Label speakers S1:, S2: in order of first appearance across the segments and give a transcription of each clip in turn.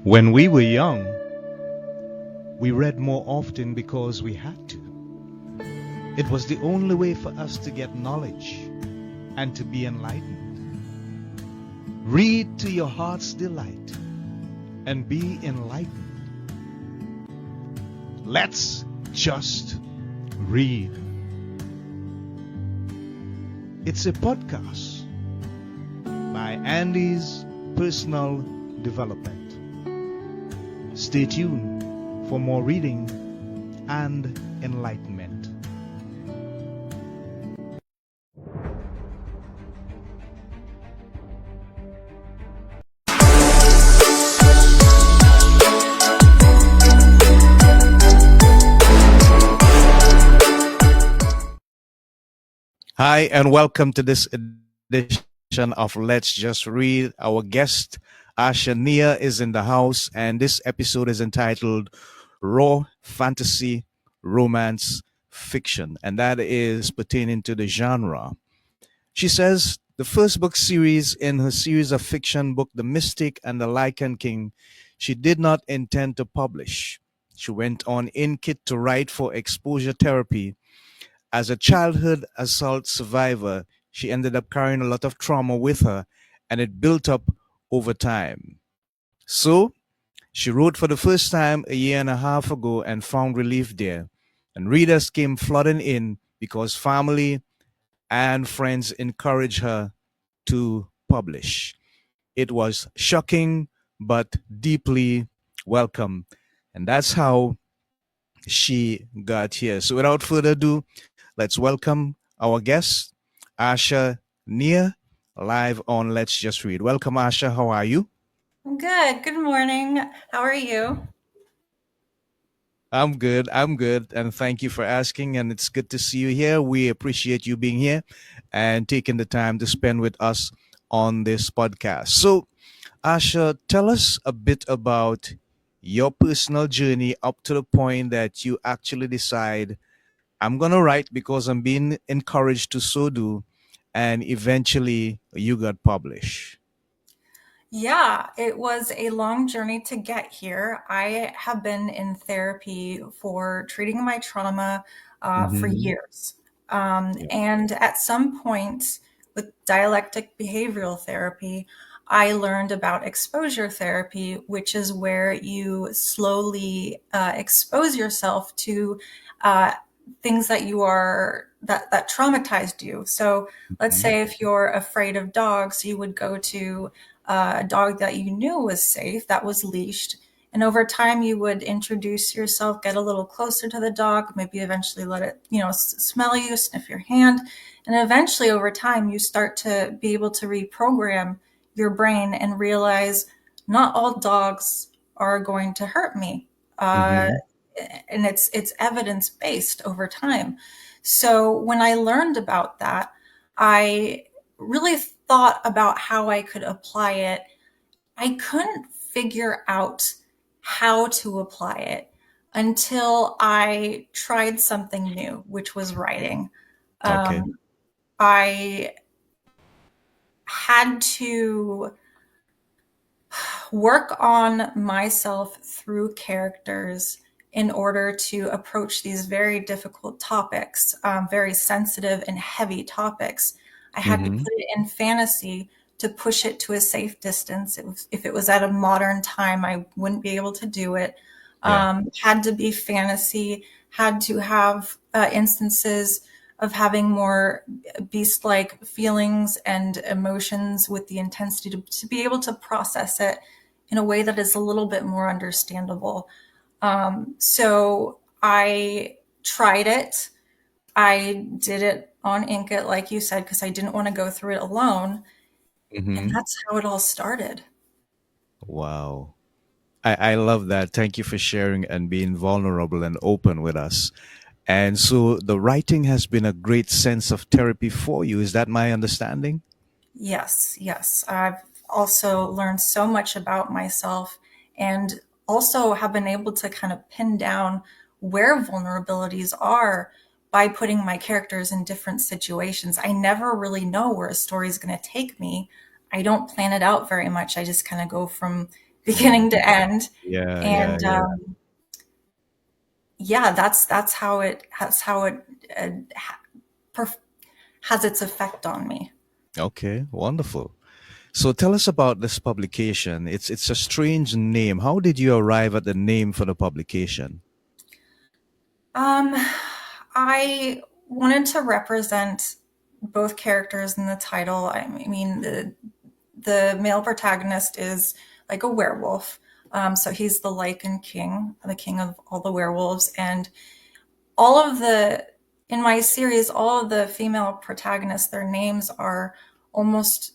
S1: When we were young, we read more often because we had to. It was the only way for us to get knowledge and to be enlightened. Read to your heart's delight and be enlightened. Let's just read. It's a podcast by Andy's Personal Development. Stay tuned for more reading and enlightenment. Hi, and welcome to this edition of Let's Just Read. Our guest, Asha Nyr, is in the house, and this episode is entitled Raw Fantasy, Romance, Fiction, and that is pertaining to the genre. She says the first book series in her series of fiction book, The Mystic and the Lycan King, she did not intend to publish. She went on in kit to write for exposure therapy. As a childhood assault survivor, she ended up carrying a lot of trauma with her, and it built up over time. So, she wrote for the first time a year and a half ago and found relief there. And readers came flooding in because family and friends encouraged her to publish. It was shocking but deeply welcome. And that's how she got here. So, without further ado, let's welcome our guest, Asha Nyr, live on Let's Just Read. Welcome, Asha. How are you?
S2: Good. Good morning. How are you?
S1: I'm good. I'm good. And thank you for asking. And it's good to see you here. We appreciate you being here and taking the time to spend with us on this podcast. So, Asha, tell us a bit about your personal journey up to the point that you actually decide, I'm going to write because I'm being encouraged to so do. And eventually you got published.
S2: Yeah, it was a long journey to get here. I have been in therapy for treating my trauma for
S1: Mm-hmm.
S2: years.
S1: Yeah.
S2: And at some point with dialectic behavioral therapy, I learned about exposure therapy, which is where you slowly expose yourself to uh, things that that traumatized you. So let's
S1: Mm-hmm.
S2: say if you're afraid of dogs, you would go to a dog that you knew was safe, that was leashed. And over time, you would introduce yourself, get a little closer to the dog, maybe eventually let it, smell you, sniff your hand. And eventually, over time, you start to be able to reprogram your brain and realize not all dogs are going to hurt me. Uh,
S1: Mm-hmm.
S2: and it's evidence based over time. So when I learned about that, I really thought about how I could apply it. I couldn't figure out how to apply it until I tried something new, which was writing.
S1: Okay.
S2: Um, I had to work on myself through characters in order to approach these very difficult topics, very sensitive and heavy topics. I had to
S1: Mm-hmm.
S2: put it in fantasy to push it to a safe distance. If it was at a modern time, I wouldn't be able to do it.
S1: Yeah.
S2: Had to be fantasy, had to have instances of having more beast like feelings and emotions with the intensity to be able to process it in a way that is a little bit more understandable. So I tried it. I did it on Inket, like you said, because I didn't want to go through it alone. And
S1: Mm-hmm.
S2: that's how it all started.
S1: Wow. I love that. Thank you for sharing and being vulnerable and open with us. And so the writing has been a great sense of therapy for you. Is that my understanding?
S2: Yes, yes. I've also learned so much about myself and also have been able to kind of pin down where vulnerabilities are by putting my characters in different situations. I never really know where a story is going to take me. I don't plan it out very much. I just kind of go from beginning to end.
S1: Yeah, yeah,
S2: And
S1: yeah.
S2: yeah, that's how it uh, perf- has its effect on me.
S1: Okay, wonderful. So tell us about this publication. It's a strange name. How did you arrive at the name for the publication?
S2: Um, I wanted to represent both characters in the title. I mean, the male protagonist is like a werewolf. So he's the Lycan King, the king of all the werewolves. And all of in my series, all of the female protagonists, their names are almost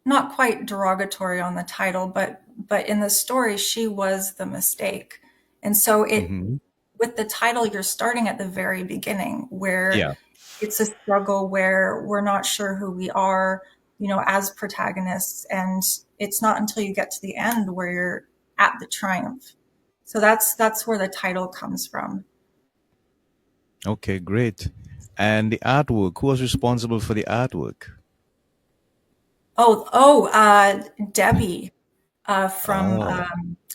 S2: not quite derogatory on the title, but in the story, she was the mistake. And so
S1: Hmm.
S2: with the title, you're starting at the very beginning where
S1: Yeah.
S2: it's a struggle where we're not sure who we are, as protagonists. And it's not until you get to the end where you're at the triumph. So that's where the title comes from.
S1: Okay, great. And the artwork, who was responsible for the artwork?
S2: Debbie from
S1: Oh,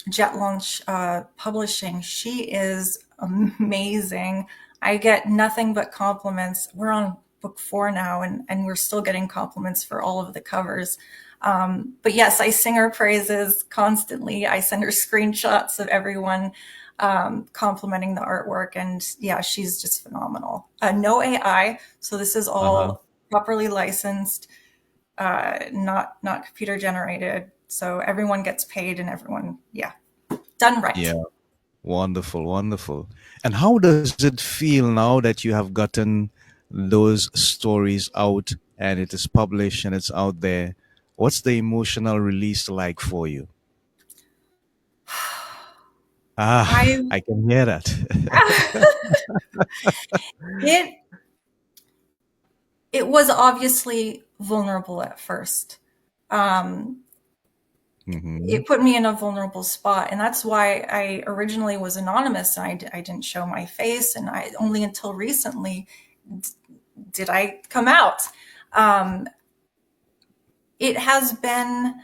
S2: Jet Launch Publishing. She is amazing. I get nothing but compliments. We're on book 4 now, and we're still getting compliments for all of the covers. But yes, I sing her praises constantly. I send her screenshots of everyone complimenting the artwork. And yeah, she's just phenomenal. No AI. So this is
S1: uh-huh.
S2: all properly licensed, not computer generated. So everyone gets paid and everyone, yeah, done right.
S1: Yeah. Wonderful, wonderful. And how does it feel now that you have gotten those stories out and it is published and it's out there? What's the emotional release like for you? Ah,
S2: I
S1: I can hear that.
S2: it it was obviously vulnerable at first. Um,
S1: Hmm.
S2: it put me in a vulnerable spot, and that's why I originally was anonymous and I didn't show my face, and I only until recently did I come out. Um, it has been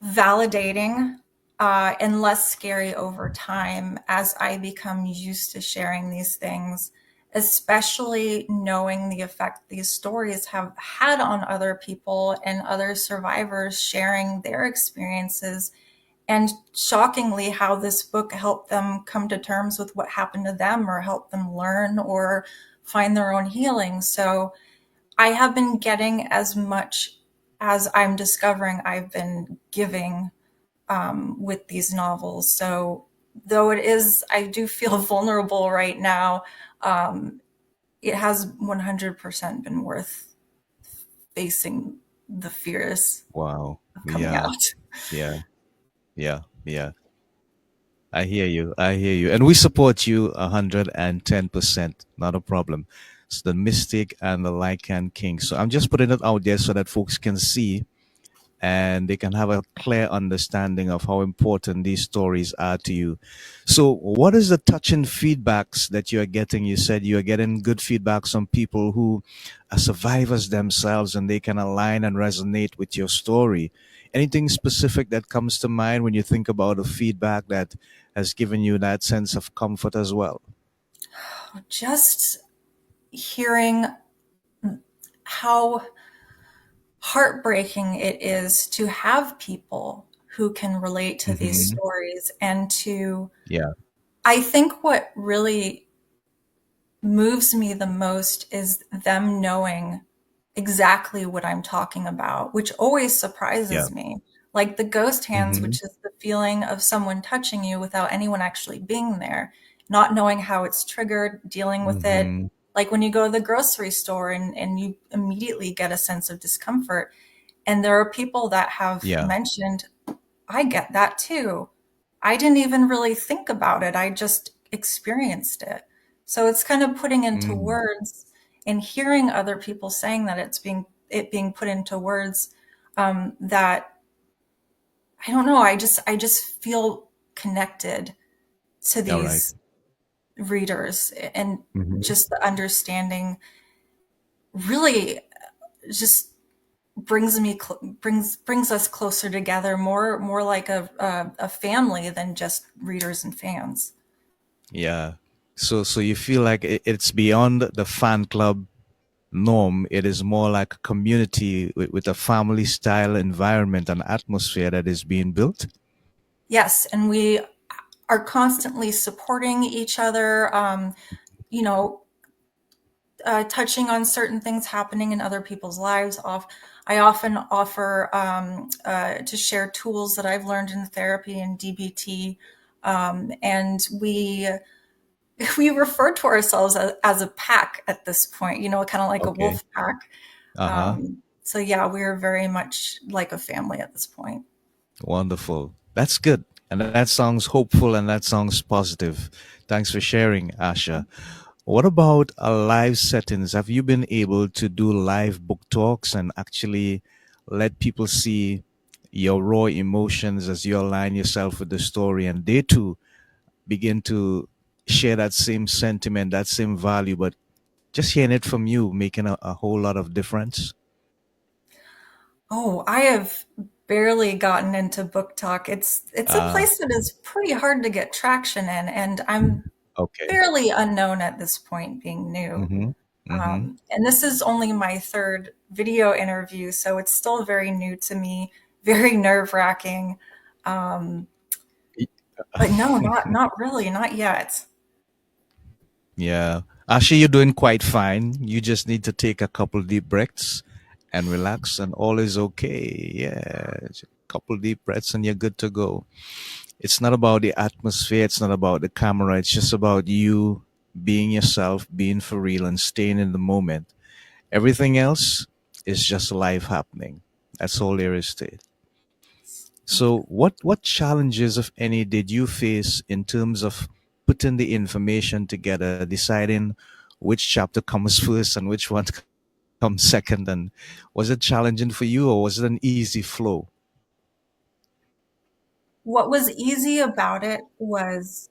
S2: validating and less scary over time as I become used to sharing these things, especially knowing the effect these stories have had on other people and other survivors sharing their experiences. And shockingly, how this book helped them come to terms with what happened to them or help them learn or find their own healing. So I have been getting as much as I'm discovering I've been giving with these novels. So though I do feel vulnerable right now. It has 100% been worth facing the fears
S1: Wow.
S2: of coming
S1: Yeah,
S2: out.
S1: yeah, yeah, yeah. I hear you. I hear you. And we support you 110%. Not a problem. It's the Mystic and the Lycan King. So I'm just putting it out there so that folks can see and they can have a clear understanding of how important these stories are to you. So, what is the touching feedbacks that you are getting? You said you are getting good feedbacks from people who are survivors themselves and they can align and resonate with your story. Anything specific that comes to mind when you think about the feedback that has given you that sense of comfort as well?
S2: Just hearing how heartbreaking it is to have people who can relate to these
S1: Hmm.
S2: stories and to
S1: Yeah,
S2: I think what really moves me the most is them knowing exactly what I'm talking about, which always
S1: yeah.
S2: surprises me. Like the ghost hands,
S1: Hmm.
S2: which is the feeling of someone touching you without anyone actually being there, not knowing how it's triggered, dealing with it.
S1: Hmm.
S2: Like when you go to the grocery store and you immediately get a sense of discomfort. And there are people that have
S1: Yeah.
S2: mentioned, I get that too. I didn't even really think about it. I just experienced it. So it's kind of putting into
S1: Mm.
S2: words and hearing other people saying that it being put into words, that I don't know. I just feel connected to
S1: All right.
S2: these readers and
S1: Hmm.
S2: just the understanding really just brings us closer together, more like a family than just readers and fans.
S1: Yeah. So you feel like it's beyond the fan club norm. It is more like a community with a family style environment and atmosphere that is being built.
S2: Yes, and we are constantly supporting each other. You know, touching on certain things happening in other people's lives. I often offer to share tools that I've learned in therapy and DBT, and we refer to ourselves as a pack at this point. Kind of like a
S1: Okay.
S2: wolf pack.
S1: Uh-huh.
S2: So yeah, we are very much like a family at this point.
S1: Wonderful. That's good. And that sounds hopeful and that sounds positive. Thanks for sharing, Asha. What about live settings? Have you been able to do live book talks and actually let people see your raw emotions as you align yourself with the story and they too begin to share that same sentiment, that same value, but just hearing it from you making a whole lot of difference?
S2: Oh, I have barely gotten into book talk. It's a
S1: Ah,
S2: place that is pretty hard to get traction in, and I'm
S1: okay.
S2: fairly unknown at this point, being new.
S1: Mm-hmm. Mm-hmm.
S2: And this is only my third video interview, so it's still very new to me, very nerve-wracking. Um, but no, not really, not yet.
S1: Yeah. Actually, you're doing quite fine. You just need to take a couple deep breaths and relax, and all is okay. Yeah. Just a couple deep breaths, and you're good to go. It's not about the atmosphere, it's not about the camera, it's just about you being yourself, being for real, and staying in the moment. Everything else is just life happening. That's all there is to it. So, what challenges, if any, did you face in terms of putting the information together, deciding which chapter comes first and which one comes second? And was it challenging for you, or was it an easy flow?
S2: What was easy about it was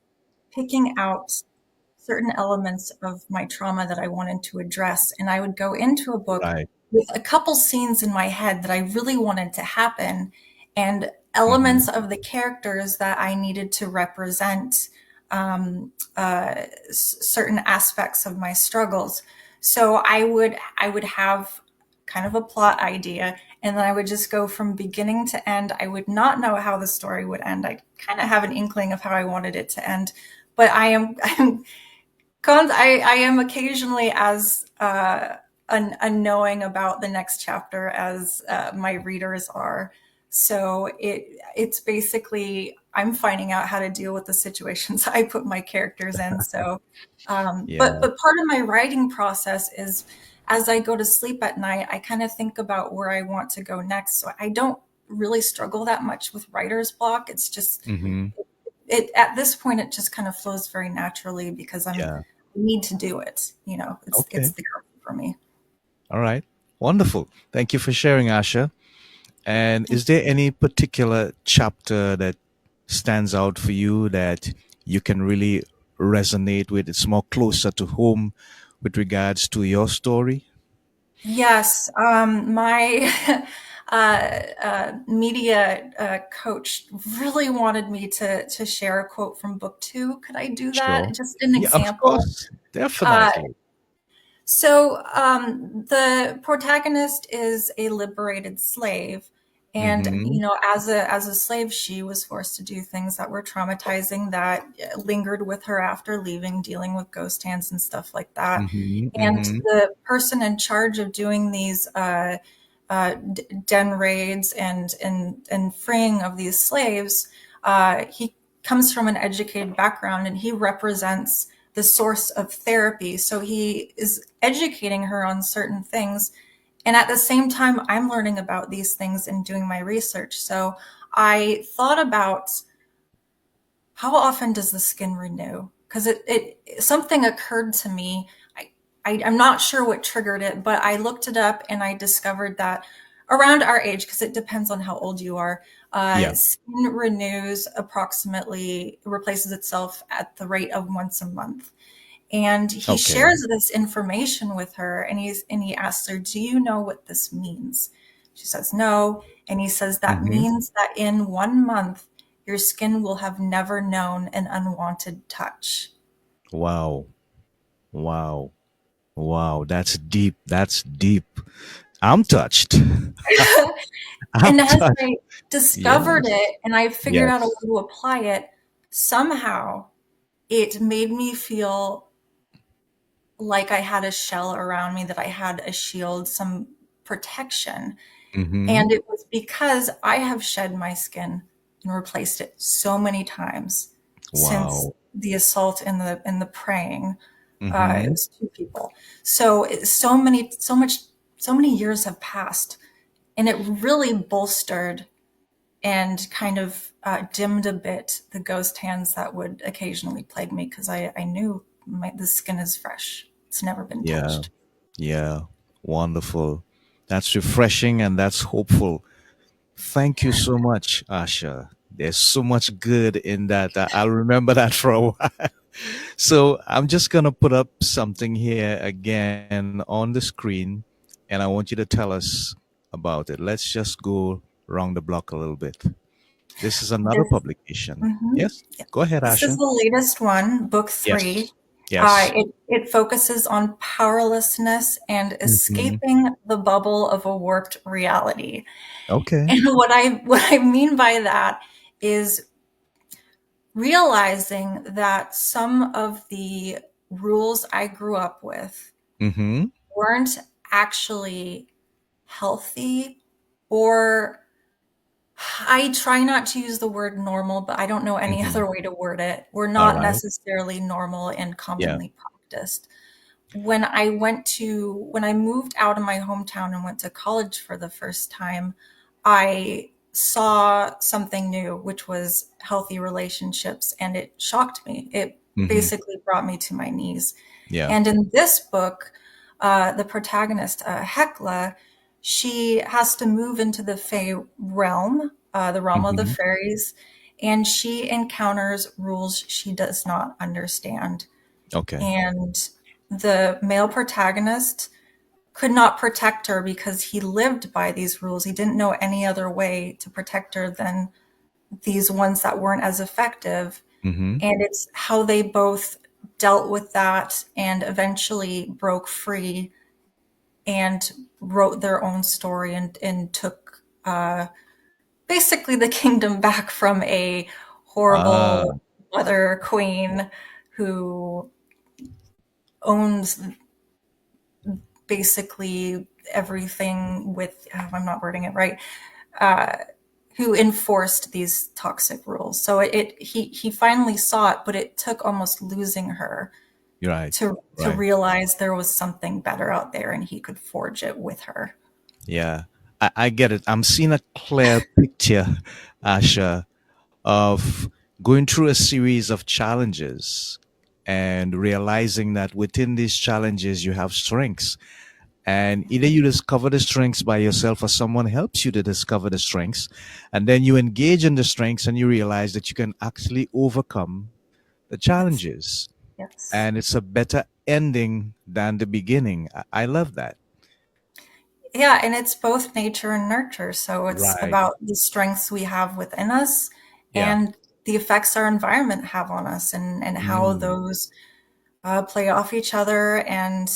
S2: picking out certain elements of my trauma that I wanted to address. And I would go into a book
S1: Right.
S2: with a couple scenes in my head that I really wanted to happen and elements
S1: Hmm.
S2: of the characters that I needed to represent certain aspects of my struggles. So I would have kind of a plot idea, and then I would just go from beginning to end. I would not know how the story would end. I kind of have an inkling of how I wanted it to end, but I am occasionally as unknowing about the next chapter as my readers are. So it's basically I'm finding out how to deal with the situations I put my characters in. So,
S1: Yeah.
S2: but part of my writing process is as I go to sleep at night, I kind of think about where I want to go next. So I don't really struggle that much with writer's block. It's just
S1: Hmm.
S2: it at this point it just kind of flows very naturally because
S1: Yeah.
S2: I need to do it. It's
S1: Okay.
S2: there for me.
S1: All right. Wonderful. Thank you for sharing, Asha. And is there any particular chapter that stands out for you that you can really resonate with? It's more closer to home with regards to your story?
S2: Yes, my media coach really wanted me to share a quote from book two. Could I do that?
S1: Sure.
S2: Just an
S1: Yeah, of
S2: example.
S1: course.
S2: Uh,
S1: Definitely.
S2: The protagonist is a liberated slave, and
S1: Mm-hmm.
S2: as a slave, she was forced to do things that were traumatizing that lingered with her after leaving, dealing with ghost hands and stuff like that.
S1: Mm-hmm.
S2: And
S1: Mm-hmm.
S2: the person in charge of doing these den raids and freeing of these slaves, he comes from an educated background and he represents the source of therapy. So he is educating her on certain things. And at the same time, I'm learning about these things and doing my research. So I thought about how often does the skin renew? Because it something occurred to me. I'm not sure what triggered it, but I looked it up and I discovered that around our age, because it depends on how old you are,
S1: Yeah.
S2: skin renews approximately, replaces itself at the rate of once a month. And he
S1: Okay.
S2: shares this information with her, and he asks her, "Do you know what this means?" She says, no. And he says, that
S1: Mm-hmm.
S2: means that in 1 month, your skin will have never known an unwanted touch.
S1: Wow. Wow. Wow. That's deep. That's deep. I'm touched. I'm
S2: And as
S1: touched.
S2: I discovered
S1: Yes.
S2: it and I figured out a
S1: Yes.
S2: way to apply it, somehow it made me feel like I had a shell around me, that I had a shield, some protection.
S1: Mm-hmm.
S2: And it was because I have shed my skin and replaced it so many times since
S1: Wow.
S2: the assault and the praying. It
S1: Mm-hmm.
S2: was two people. So so many years have passed, and it really bolstered and kind of dimmed a bit the ghost hands that would occasionally plague me, because I knew the skin is fresh. It's never been
S1: Yeah.
S2: touched.
S1: Yeah. Wonderful. That's refreshing and that's hopeful. Thank you so much, Asha. There's so much good in that. I'll remember that for a while. So I'm just going to put up something here again on the screen, and I want you to tell us about it. Let's just go around the block a little bit. This is another
S2: This,
S1: publication.
S2: mhm.
S1: Yes? Go ahead,
S2: This is
S1: Asha.
S2: the latest one, book three.
S1: Yes. Yes.
S2: It focuses on powerlessness and
S1: Hmm.
S2: escaping the bubble of a warped reality.
S1: Okay.
S2: And what I mean by that is realizing that some of the rules I grew up with
S1: Mm-hmm.
S2: weren't actually healthy, or I try not to use the word normal, but I don't know any
S1: Mm-hmm.
S2: other way to word it. We're
S1: All
S2: not
S1: right.
S2: necessarily normal and
S1: Yeah.
S2: commonly practiced. When I moved out of my hometown and went to college for the first time, I saw something new, which was healthy relationships, and it shocked me. It
S1: Mm-hmm.
S2: basically brought me to my knees.
S1: Yeah.
S2: And in this book, the protagonist, Hecla, she has to move into the Fey realm, the realm of the
S1: Mm-hmm.
S2: fairies, and she encounters rules she does not understand.
S1: Okay.
S2: And the male protagonist could not protect her because he lived by these rules. He didn't know any other way to protect her than these ones that weren't as effective.
S1: Mm-hmm.
S2: And it's how they both dealt with that and eventually broke free and wrote their own story, and took basically the kingdom back from a
S1: Ah.
S2: horrible mother queen who owns basically everything with, I'm not wording it right, uh, who enforced these toxic rules. So he finally saw it, but it took almost losing her
S1: You're right.
S2: to
S1: Right.
S2: realize there was something better out there, and he could forge it with her.
S1: Yeah, I get it. I'm seeing a clear picture, Asha, of going through a series of challenges and realizing that within these challenges you have strengths. And either you discover the strengths by yourself or someone helps you to discover the strengths. And then you engage in the strengths and you realize that you can actually overcome the
S2: Yes,
S1: challenges.
S2: yes.
S1: And it's a better ending than the beginning. I love that.
S2: Yeah, and it's both nature and nurture. So it's
S1: Right.
S2: about the strengths we have within us
S1: Yeah.
S2: and the effects our environment have on us, and how
S1: Mm.
S2: those play off each other and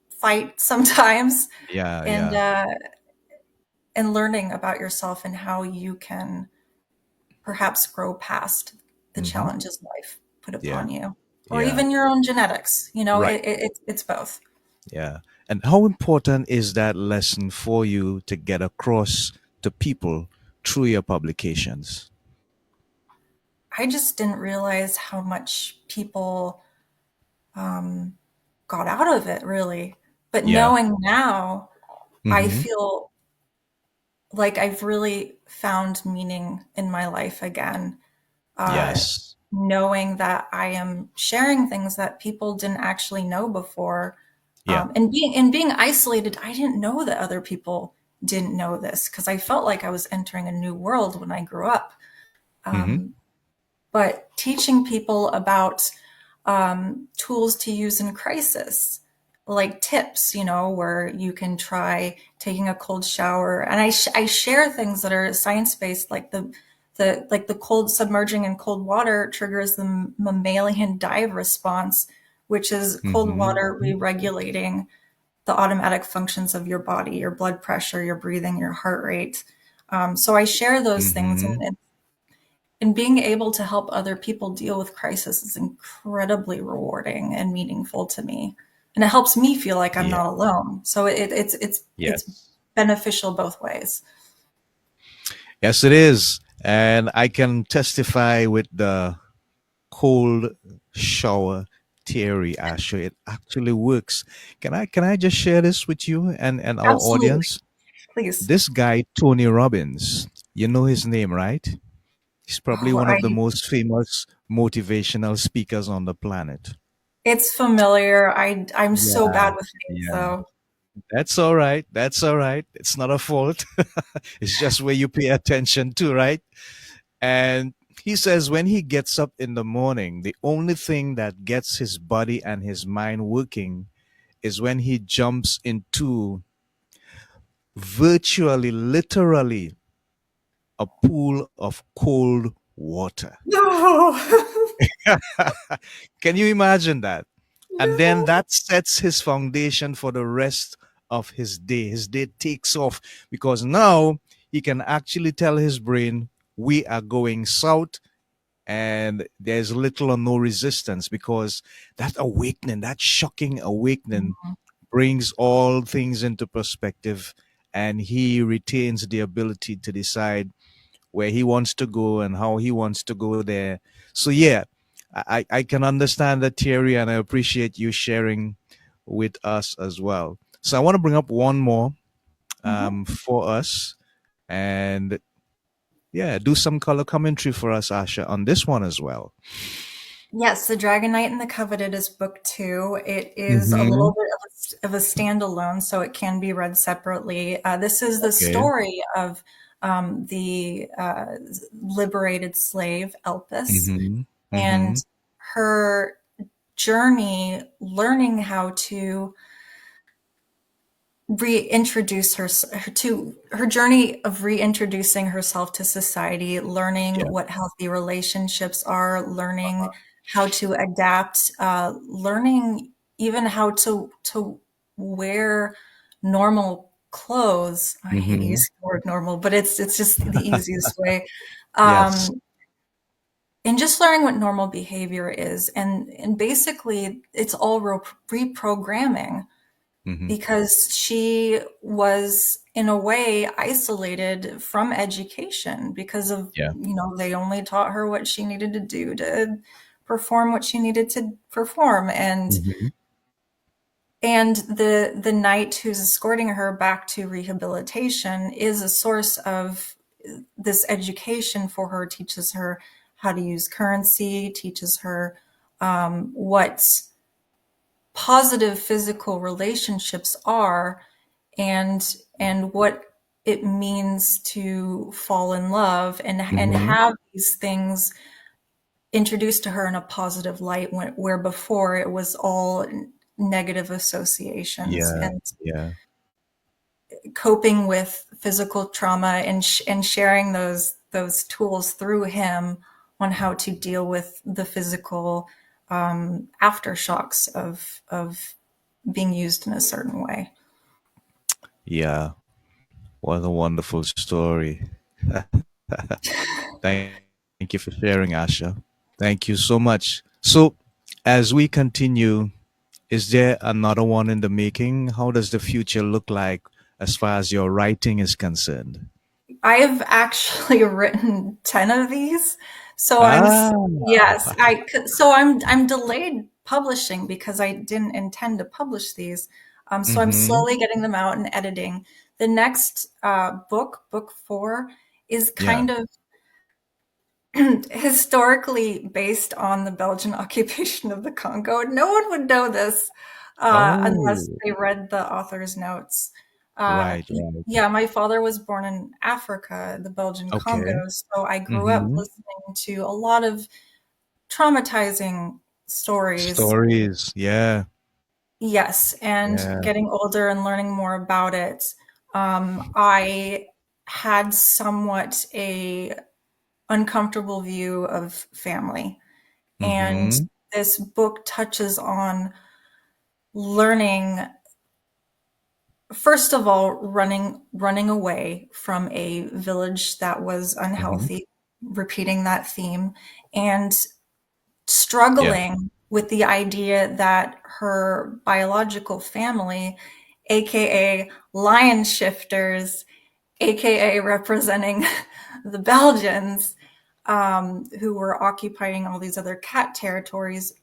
S2: fight sometimes,
S1: Yeah.
S2: and
S1: Yeah.
S2: uh, and learning about yourself and how you can perhaps grow past the
S1: Hmm.
S2: challenges life put
S1: Yeah.
S2: upon you, or
S1: Yeah.
S2: even your own genetics.
S1: Right.
S2: It's both.
S1: Yeah. And how important is that lesson for you to get across to people through your publications?
S2: I just didn't realize how much people um, got out of it, really. But
S1: Yeah.
S2: knowing now, I
S1: Hmm.
S2: feel like I've really found meaning in my life again. Uh,
S1: Yes.
S2: Knowing that I am sharing things that people didn't actually know before,
S1: Yeah.
S2: and being isolated, I didn't know that other people didn't know this, because I felt like I was entering a new world when I grew up.
S1: Hmm.
S2: Um, but teaching people about tools to use in crisis, like tips, where you can try taking a cold shower. And I share things that are science based, like the cold submerging in cold water triggers the mammalian dive response, which is cold
S1: Mm-hmm.
S2: water re-regulating the automatic functions of your body, your blood pressure, your breathing, your heart rate. So I share those things,
S1: Mm-hmm.
S2: and being able to help other people deal with crisis is incredibly rewarding and meaningful to me. And it helps me feel like I'm
S1: Yeah.
S2: not alone. So it's
S1: Yes.
S2: beneficial both ways.
S1: Yes, it is. And I can testify with the cold shower theory, Asher. It actually works. Can I just share this with you and our
S2: Absolutely.
S1: audience?
S2: Please.
S1: This guy, Tony Robbins, you know his name, right? He's probably
S2: Oh,
S1: one of the most famous motivational speakers on the planet.
S2: it's familiar. I'm so
S1: Yeah.
S2: bad with names
S1: Yeah.
S2: though.
S1: That's all right. That's all right. It's not a fault. It's just where you pay attention to, right? And he says when he gets up in the morning, the only thing that gets his body and his mind working is when he jumps into virtually, literally a pool of cold water.
S2: No.
S1: Can you imagine that? And then
S2: No.
S1: that sets his foundation for the rest of his day. His day takes off because now he can actually tell his brain, we are going south, and there's little or no resistance because that awakening, that shocking awakening, brings all things into perspective, and he retains the ability to decide where he wants to go and how he wants to go there. So yeah, I can understand that theory, and I appreciate you sharing with us as well. So I want to bring up one more
S2: Mhm.
S1: for us, and yeah, do some color commentary for us, Asha, on this one as well.
S2: Yes, The Dragon Knight and the Coveted is book two. It is a
S1: Mm-hmm.
S2: little bit of a standalone, so it can be read separately. This is the
S1: Okay.
S2: story of the liberated slave, Elpis,
S1: Mm-hmm.
S2: and
S1: Mm-hmm.
S2: her journey learning how to reintroduce her journey of reintroducing herself to society, learning
S1: Yeah.
S2: what healthy relationships are, learning how to adapt, learning even how to wear normal clothes. I hate
S1: Mm-hmm.
S2: using the word normal, but it's just the easiest way.
S1: Yes.
S2: Um, and just learning what normal behavior is, and basically it's all reprogramming,
S1: Mm-hmm.
S2: because she was in a way isolated from education because of,
S1: Yeah.
S2: they only taught her what she needed to do to perform what she needed to perform.
S1: Mm-hmm.
S2: And the knight who's escorting her back to rehabilitation is a source of this education for her, teaches her how to use currency, teaches her what positive physical relationships are, and what it means to fall in love, and
S1: Mm-hmm.
S2: have these things introduced to her in a positive light, where before it was all negative associations,
S1: Yeah.
S2: and
S1: Yeah.
S2: coping with physical trauma, and sharing those tools through him on how to deal with the physical aftershocks of being used in a certain way.
S1: Yeah. What a wonderful story. Thank you for sharing, Asha. Thank you so much. So, as we continue, is there another one in the making? How does the future look like as far as your writing is concerned?
S2: I've actually written 10 of these. So
S1: Ah,
S2: yes, I'm delayed publishing because I didn't intend to publish these. So I'm
S1: mm-hmm.
S2: slowly getting them out and editing. The next book four, is
S1: Yeah.
S2: kind of historically based on the Belgian occupation of the Congo. No one would know this unless
S1: Oh,
S2: they read the author's notes.
S1: right, right.
S2: Yeah, my father was born in Africa, the Belgian Congo,
S1: Okay.
S2: so I grew up
S1: Mm-hmm.
S2: listening to a lot of traumatizing stories.
S1: Stories. Yeah.
S2: Yes, and
S1: Yeah.
S2: getting older and learning more about it, I had somewhat a uncomfortable view of family. And
S1: Mm-hmm.
S2: this book touches on learning, first of all, running away from a village that was
S1: Mm-hmm.
S2: unhealthy, repeating that theme, and
S1: Yeah.
S2: struggling with the idea that her biological family, aka lion shifters, aka representing the Belgians, who were occupying all these other cat territories,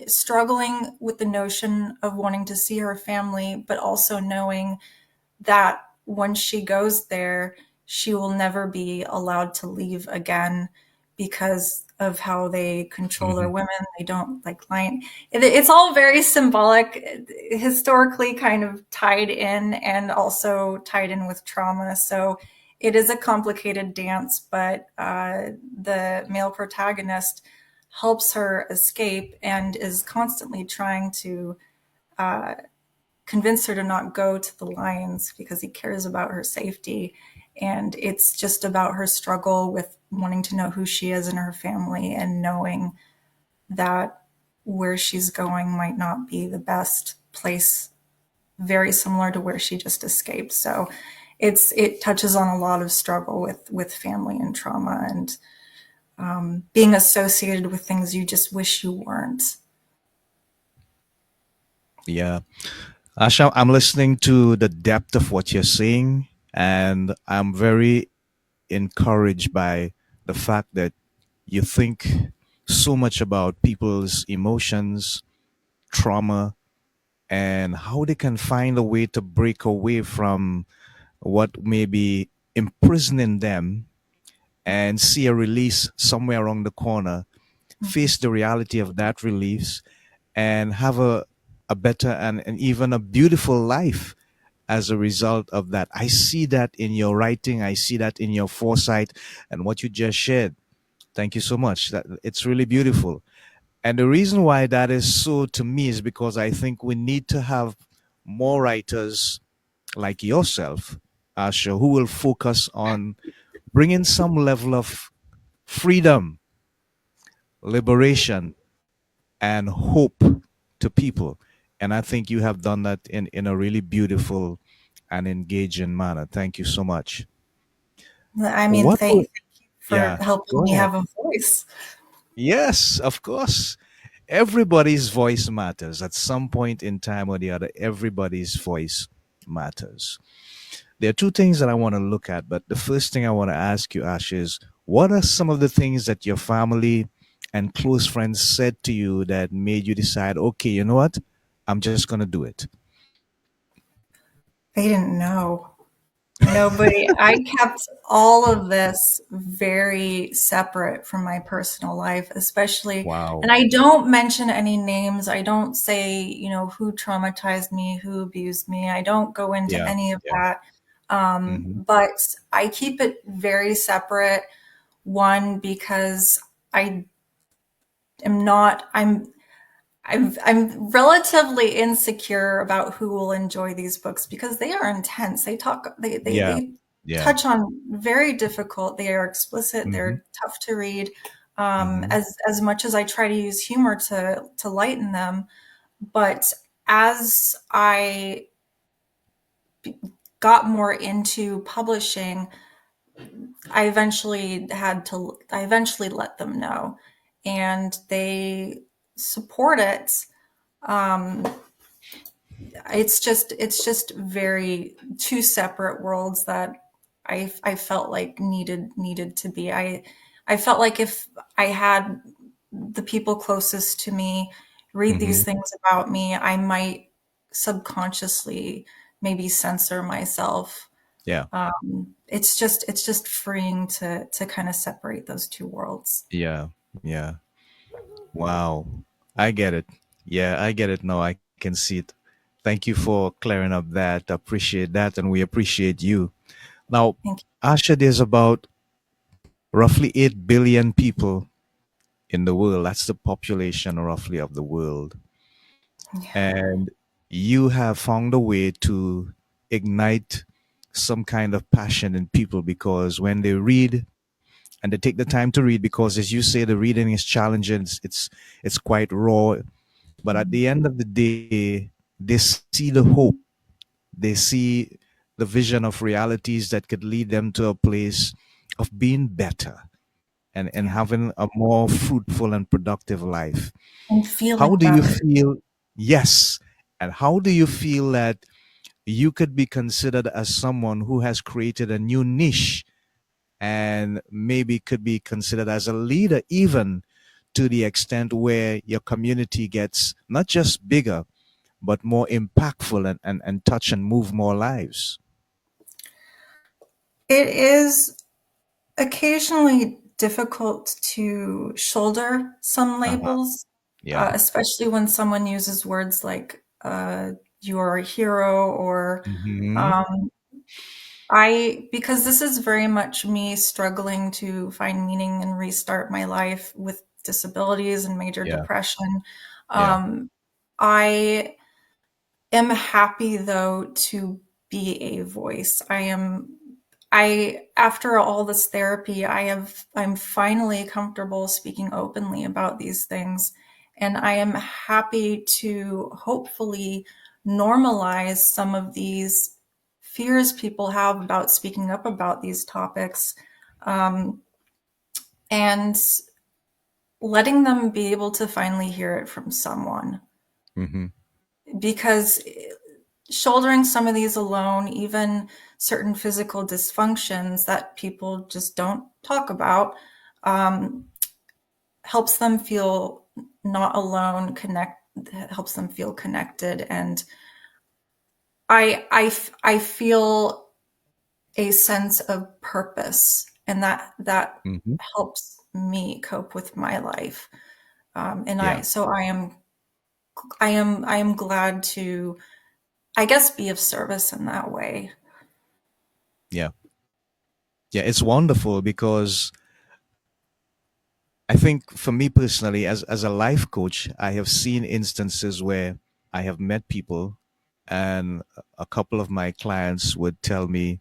S2: struggling with the notion of wanting to see her family, but also knowing that once she goes there, she will never be allowed to leave again because of how they control their
S1: Mm-hmm.
S2: women. They don't like lion. It's all very symbolic, historically kind of tied in and also tied in with trauma. So it is a complicated dance, but the male protagonist helps her escape and is constantly trying to convince her to not go to the lions because he cares about her safety. And it's just about her struggle with wanting to know who she is and her family and knowing that where she's going might not be the best place, very similar to where she just escaped. So it touches on a lot of struggle with family and trauma and being associated with things you just wish you weren't.
S1: Yeah. Asha, I'm listening to the depth of what you're saying, and I'm very encouraged by the fact that you think so much about people's emotions, trauma, and how they can find a way to break away from what may be imprisoning them and see a release somewhere around the corner, face the reality of that release, and have a better and even a beautiful life as a result of that. I see that in your writing, I see that in your foresight and what you just shared. Thank you so much. That it's really beautiful. And the reason why that is so to me is because I think we need to have more writers like yourself, Asha, who will focus on bringing some level of freedom, liberation, and hope to people. And I think you have done that in a really beautiful and engaging manner. Thank you so much.
S2: I mean,
S1: What will,
S2: thank you for
S1: yeah,
S2: helping
S1: go
S2: me
S1: ahead.
S2: have a voice.
S1: Yes, of course. Everybody's voice matters. At some point in time or the other, everybody's voice matters. There are two things that I want to look at, but the first thing I want to ask you, Ash, is what are some of the things that your family and close friends said to you that made you decide, okay, you know what? I'm just going to do it?
S2: They didn't know. Nobody, I kept all of this very separate from my personal life, especially, and
S1: Wow.
S2: I don't mention any names. I don't say, who traumatized me, who abused me. I don't go into
S1: Yeah.
S2: any of
S1: Yeah.
S2: that.
S1: Hmm.
S2: But I keep it very separate. One, because I am not, I'm relatively insecure about who will enjoy these books because they are intense.
S1: Yeah.
S2: They
S1: Yeah.
S2: touch on very difficult. They are explicit.
S1: Hmm.
S2: They're tough to read.
S1: Hmm.
S2: As much as I try to use humor to lighten them, but as I got more into publishing, I eventually let them know, and they support it. Um, it's just very two separate worlds that I felt like needed to be. I felt like if I had the people closest to me read
S1: Hmm.
S2: these things about me, I might subconsciously maybe censor myself.
S1: Yeah.
S2: It's just freeing to kind of separate those two worlds.
S1: Yeah. Yeah. Wow. I get it. Yeah, I get it now. I can see it. Thank you for clearing up that. Appreciate that. And we appreciate you. Now,
S2: Thank
S1: Asha, there's about roughly 8 billion people in the world. That's the population roughly of the world.
S2: you.
S1: And
S2: Yeah.
S1: you have found a way to ignite some kind of passion in people, because when they read and they take the time to read, because as you say, the reading is challenging, it's quite raw, but at the end of the day, they see the hope, they see the vision of realities that could lead them to a place of being better, and
S2: Yeah.
S1: having a more fruitful and productive life.
S2: And
S1: How
S2: feeling
S1: do you
S2: better.
S1: feel? Yes. And how do you feel that you could be considered as someone who has created a new niche, and maybe could be considered as a leader, even to the extent where your community gets not just bigger, but more impactful, and touch and move more lives?
S2: It is occasionally difficult to shoulder some
S1: Uh-huh.
S2: labels,
S1: Yeah.
S2: especially when someone uses words like "you're a hero" or
S1: Hmm.
S2: um, I, because this is very much me struggling to find meaning and restart my life with disabilities and major
S1: Yeah.
S2: depression.
S1: Yeah.
S2: Um, I am happy though to be a voice. After all this therapy, I'm finally comfortable speaking openly about these things. And I am happy to hopefully normalize some of these fears people have about speaking up about these topics, um, and letting them be able to finally hear it from someone.
S1: Hmm.
S2: Because shouldering some of these alone, even certain physical dysfunctions that people just don't talk about, um, helps them feel not alone, helps them feel connected. And I feel a sense of purpose, and that
S1: Hmm.
S2: helps me cope with my life. And
S1: Yeah.
S2: I am glad to, I guess, be of service in that way.
S1: Yeah. Yeah. It's wonderful because I think for me personally, as a life coach, I have seen instances where I have met people, and a couple of my clients would tell me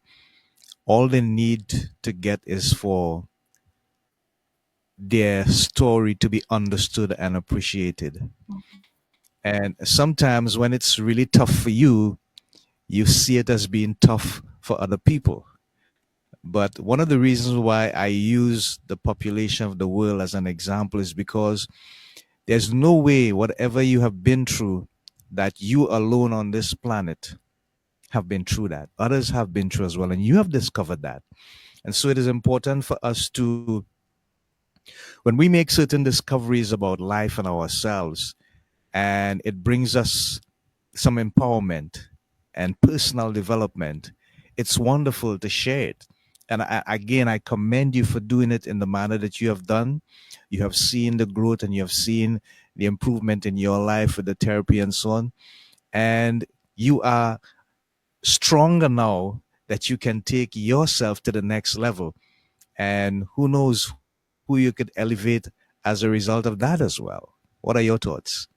S1: all they need to get is for their story to be understood and appreciated. And sometimes when it's really tough for you, you see it as being tough for other people. But one of the reasons why I use the population of the world as an example is because there's no way, whatever you have been through, that you alone on this planet have been through that. Others have been through as well, and you have discovered that. And so it is important for us to, when we make certain discoveries about life and ourselves, and it brings us some empowerment and personal development, it's wonderful to share it. And again, I commend you for doing it in the manner that you have done. You have seen the growth, and you have seen the improvement in your life with the therapy and so on. And you are stronger now that you can take yourself to the next level. And who knows who you could elevate as a result of that as well. What are your thoughts?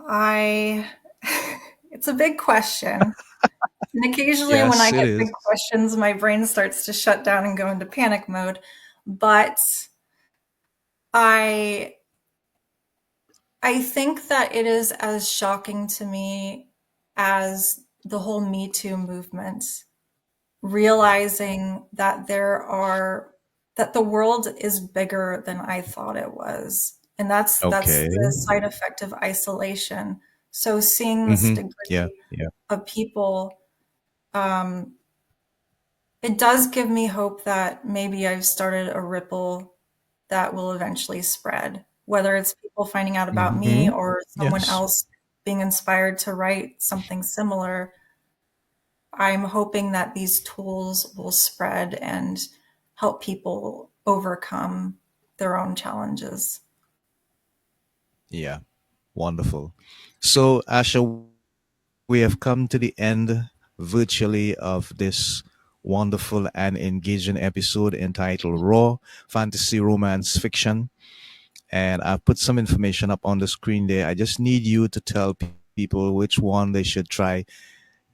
S2: I It's a big question. And occasionally when I
S1: Yes, it
S2: get big
S1: is.
S2: questions, my brain starts to shut down and go into panic mode. But I I think that it is as shocking to me as the whole Me Too movement, realizing that that the world is bigger than I thought it was. And that's
S1: Okay.
S2: the side effect of isolation. So seeing this
S1: Mm-hmm. Yeah.
S2: degree
S1: Yeah.
S2: of people, um, it does give me hope that maybe I've started a ripple that will eventually spread, whether it's people finding out about me
S1: Mm-hmm.
S2: or someone
S1: Yes.
S2: else being inspired to write something similar. I'm hoping that these tools will spread and help people overcome their own challenges.
S1: Yeah. Wonderful. So, Asha, we have come to the end virtually of this wonderful and engaging episode entitled Raw Fantasy Romance Fiction. And I've put some information up on the screen there. I just need you to tell people which one they should try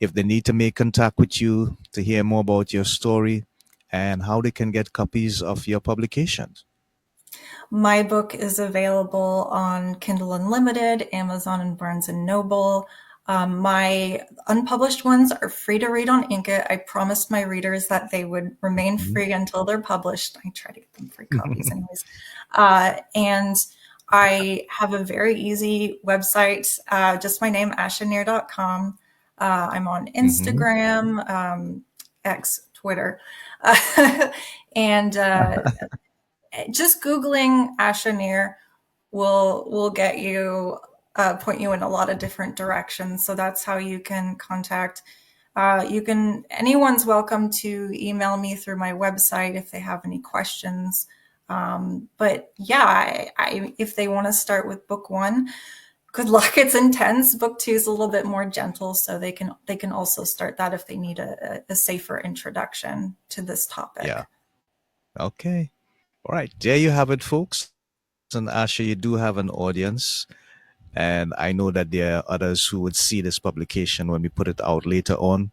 S1: if they need to make contact with you to hear more about your story and how they can get copies of your publications.
S2: My book is available on Kindle Unlimited, Amazon, and Barnes and Noble. My unpublished ones are free to read on Inka. I promised my readers that they would remain free until they're published. I try to get them free copies, anyways. And I have a very easy website, just my name, ashanyr.com. I'm on
S1: Hmm.
S2: Instagram, X, Twitter. And just Googling Asha Nyr will get you point you in a lot of different directions. So that's how you can contact. You can anyone's welcome to email me through my website if they have any questions. But yeah, if they want to start with book one, good luck. It's intense. Book two is a little bit more gentle, so they can also start that if they need a safer introduction to this topic.
S1: Yeah. Okay. All right. There you have it, folks. And Asha, you do have an audience. And I know that there are others who would see this publication when we put it out later on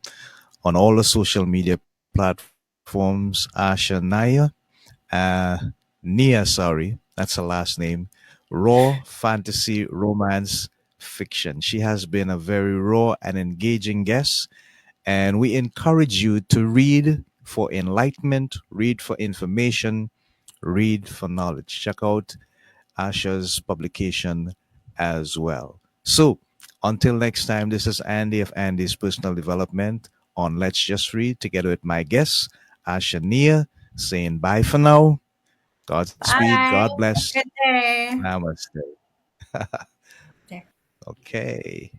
S1: all the social media platforms. Asha Nia, sorry, that's her last name. Raw fantasy romance fiction. She has been a very raw and engaging guest, and we encourage you to read for enlightenment, read for information, read for knowledge. Check out Asha's publication as well. So, until next time, this is Andy of Andy's Personal Development on Let's Just Read, together with my guest, Asha Nyr, saying bye for now. Godspeed, God
S2: Bye.
S1: bless,
S2: Good day.
S1: namaste.
S2: Okay.
S1: Okay.